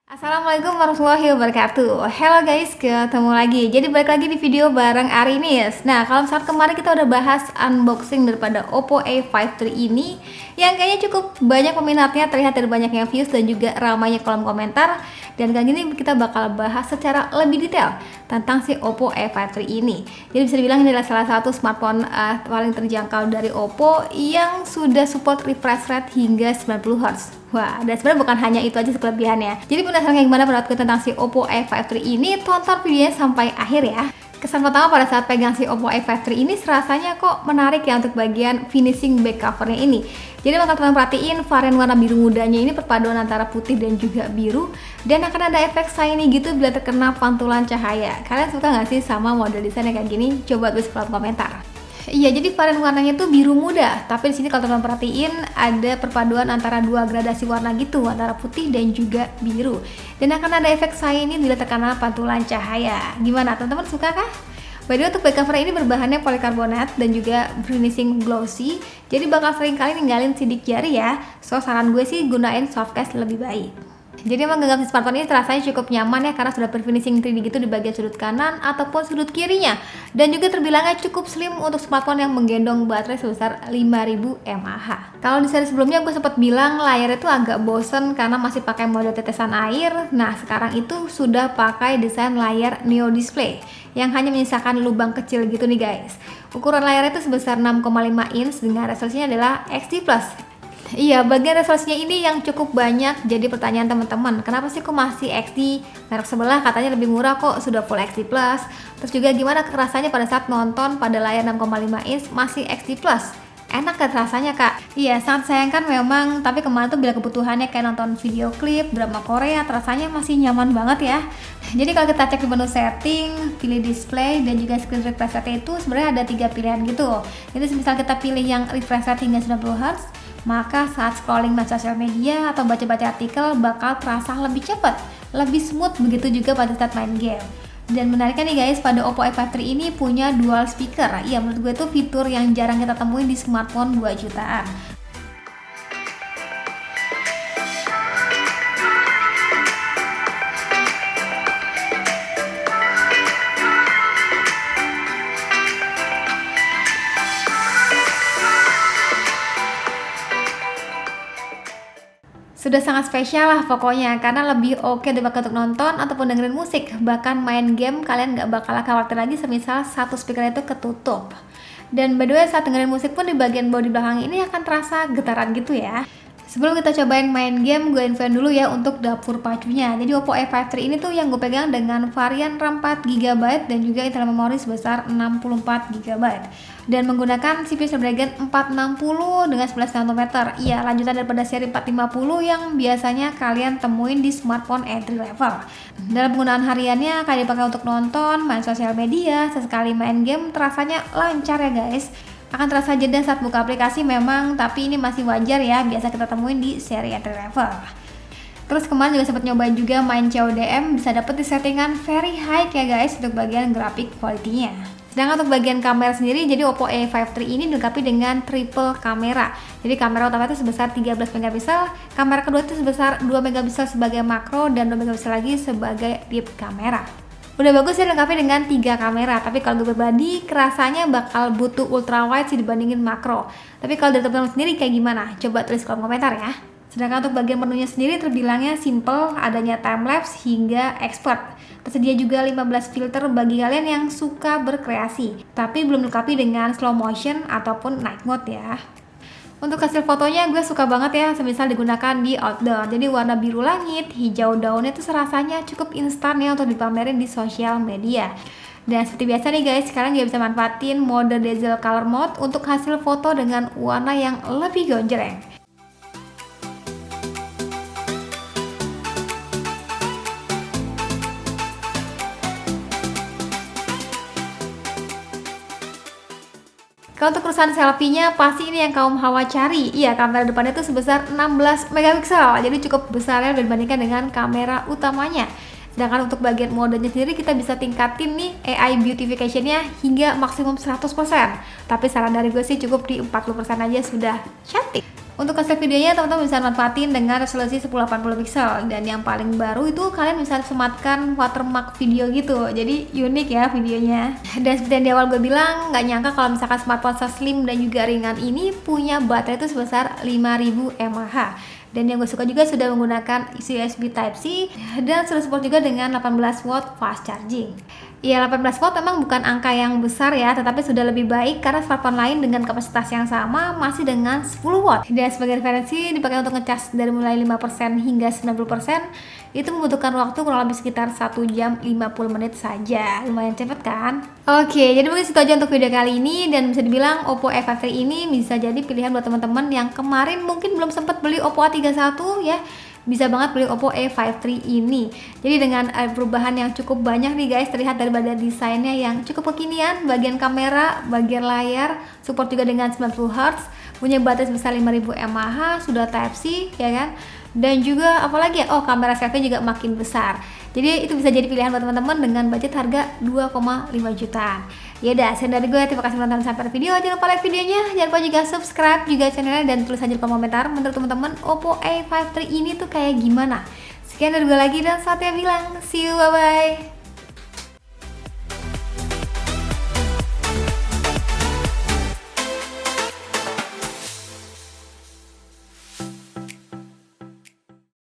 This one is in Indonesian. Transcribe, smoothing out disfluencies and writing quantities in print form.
Assalamualaikum warahmatullahi wabarakatuh. Hello guys, ketemu lagi. Jadi balik lagi di video bareng Arinis. Nah, kalau saat kemarin kita udah bahas unboxing daripada Oppo A5 III ini, yang kayaknya cukup banyak peminatnya, terlihat dari banyaknya views dan juga ramainya kolom komentar. Dan kali ini kita bakal bahas secara lebih detail tentang si Oppo A5 III ini. Jadi bisa dibilang ini adalah salah satu smartphone paling terjangkau dari Oppo yang sudah support refresh rate hingga 90Hz. Wah, dan sebenarnya bukan hanya itu aja kelebihannya. Jadi penasaran kayak gimana pendapatku tentang si Oppo A5 III ini? Tonton videonya sampai akhir ya. Kesan pertama pada saat pegang si Oppo A5 III ini rasanya kok menarik ya untuk bagian finishing back covernya ini. Jadi teman-teman perhatiin varian warna biru mudanya ini perpaduan antara putih dan juga biru, dan akan ada efek shiny gitu bila terkena pantulan cahaya. Kalian suka nggak sih sama model desainnya kayak gini? Coba tulis di kolom komentar. Iya, jadi varian warnanya tuh biru muda, tapi di sini kalau teman-teman perhatiin ada perpaduan antara dua gradasi warna gitu, antara putih dan juga biru. Dan akan ada efek shiny bila terkena pantulan cahaya. Gimana, teman-teman suka kah? By the way, untuk back cover ini berbahannya polikarbonat dan juga finishing glossy, jadi bakal sering kali ninggalin sidik jari ya. So saran gue sih gunain soft case lebih baik. Jadi emang genggam si smartphone ini rasanya cukup nyaman ya, karena sudah berfinishing 3D gitu di bagian sudut kanan ataupun sudut kirinya. Dan juga terbilangnya cukup slim untuk smartphone yang menggendong baterai sebesar 5000 mAh. Kalau di seri sebelumnya gue sempat bilang layarnya itu agak bosen karena masih pakai mode tetesan air. Nah sekarang itu sudah pakai desain layar Neo Display yang hanya menyisakan lubang kecil gitu nih guys. Ukuran layarnya itu sebesar 6,5 inch dengan resolusinya adalah XD+. Iya, bagian resolusinya ini yang cukup banyak jadi pertanyaan teman-teman. Kenapa sih kok masih XD? Merek sebelah katanya lebih murah kok sudah full XD+. Terus juga gimana rasanya pada saat nonton pada layar 6,5 inch masih XD+? Enak kan rasanya kak? Iya, sangat sayangkan memang, tapi kemarin tuh bila kebutuhannya kayak nonton video klip, drama Korea, rasanya masih nyaman banget ya. Jadi kalau kita cek di menu setting, pilih display dan juga screen refresh rate itu sebenarnya ada 3 pilihan gitu. Jadi misal kita pilih yang refresh rate hingga 90Hz, maka saat scrolling sosial media atau baca-baca artikel bakal terasa lebih cepat, lebih smooth, begitu juga pada saat main game. Dan menariknya nih guys, pada Oppo A5 III ini punya dual speaker. Iya, menurut gue itu fitur yang jarang kita temuin di smartphone 2 jutaan. Sudah sangat spesial lah pokoknya, karena lebih oke dipakai untuk nonton ataupun dengerin musik. Bahkan main game kalian nggak bakal khawatir lagi semisal satu speaker itu ketutup. Dan by the way, saat dengerin musik pun di bagian bodi belakang ini akan terasa getaran gitu ya. Sebelum kita cobain main game, gue infoin dulu ya untuk dapur pacunya. Jadi Oppo A5 III ini tuh yang gue pegang dengan varian RAM 4GB dan juga internal memori sebesar 64GB. Dan menggunakan CPU Snapdragon 460 dengan 11nm. Iya, lanjutan daripada seri 450 yang biasanya kalian temuin di smartphone entry level. Dalam penggunaan hariannya, kalian dipakai untuk nonton, main sosial media, sesekali main game, terasanya lancar ya guys. Akan terasa jeda saat buka aplikasi memang, tapi ini masih wajar ya, biasa kita temuin di seri entry level. Terus kemarin juga sempat nyobain juga main CODM, bisa dapet di settingan very high ya guys untuk bagian grafik quality-nya. Sedangkan untuk bagian kamera sendiri, jadi Oppo A5 III ini dilengkapi dengan triple kamera. Jadi kamera utama itu sebesar 13MP, kamera kedua itu sebesar 2MP sebagai makro dan 2MP lagi sebagai deep kamera. Udah bagus ya dilengkapi dengan 3 kamera, tapi kalau gue pribadi kerasanya bakal butuh ultra wide sih dibandingin makro. Tapi kalau dari teman-teman sendiri kayak gimana? Coba tulis kolom komentar ya. Sedangkan untuk bagian menunya sendiri terbilangnya simple, adanya timelapse hingga expert. Tersedia juga 15 filter bagi kalian yang suka berkreasi, tapi belum dilengkapi dengan slow motion ataupun night mode ya. Untuk hasil fotonya gue suka banget ya, semisal digunakan di outdoor. Jadi warna biru langit, hijau daunnya itu serasanya cukup instan ya untuk dipamerin di sosial media. Dan seperti biasa nih guys, kalian juga bisa manfaatin mode dazzle color mode untuk hasil foto dengan warna yang lebih gonjreng. Kalau untuk urusan selfie-nya, pasti ini yang kaum hawa cari. Iya, kamera depannya itu sebesar 16MP, jadi cukup besar ya dibandingkan dengan kamera utamanya. Sedangkan untuk bagian modenya sendiri kita bisa tingkatin nih AI beautification-nya hingga maksimum 100%. Tapi saran dari gue sih cukup di 40% aja sudah cantik. Untuk hasil videonya teman-teman bisa manfaatin dengan resolusi 1080 pixel, dan yang paling baru itu kalian bisa sematkan watermark video gitu, jadi unik ya videonya. Dan seperti yang di awal gue bilang, nggak nyangka kalau misalkan smartphone slim dan juga ringan ini punya baterai itu sebesar 5000 mAh. Dan yang gue suka juga sudah menggunakan USB Type-C dan sudah support juga dengan 18 watt fast charging. Ya 18 watt memang bukan angka yang besar ya, tetapi sudah lebih baik karena smartphone lain dengan kapasitas yang sama masih dengan 10 watt. Dan sebagai referensi dipakai untuk ngecas dari mulai 5% hingga 90%, itu membutuhkan waktu kurang lebih sekitar 1 jam 50 menit saja. Lumayan cepet kan? Oke, jadi mungkin itu aja untuk video kali ini, dan bisa dibilang Oppo A53 ini bisa jadi pilihan buat teman-teman yang kemarin mungkin belum sempat beli Oppo A31 ya. Bisa banget beli Oppo A53 ini. Jadi dengan perubahan yang cukup banyak nih guys, terlihat daripada desainnya yang cukup kekinian, bagian kamera, bagian layar, support juga dengan 90Hz, punya baterai sebesar 5000 mAh, sudah Type-C ya kan. Dan juga apalagi ya, oh kamera selfie juga makin besar. Jadi itu bisa jadi pilihan buat teman-teman dengan budget harga 2,5 jutaan. Ya udah, sekian dari gue, terima kasih menonton sampai video. Jangan lupa like videonya, jangan lupa juga subscribe juga channelnya, dan tulis aja di kolom komentar menurut teman-teman Oppo A53 ini tuh kayak gimana. Sekian dari gue lagi, dan saatnya bilang see you, bye bye.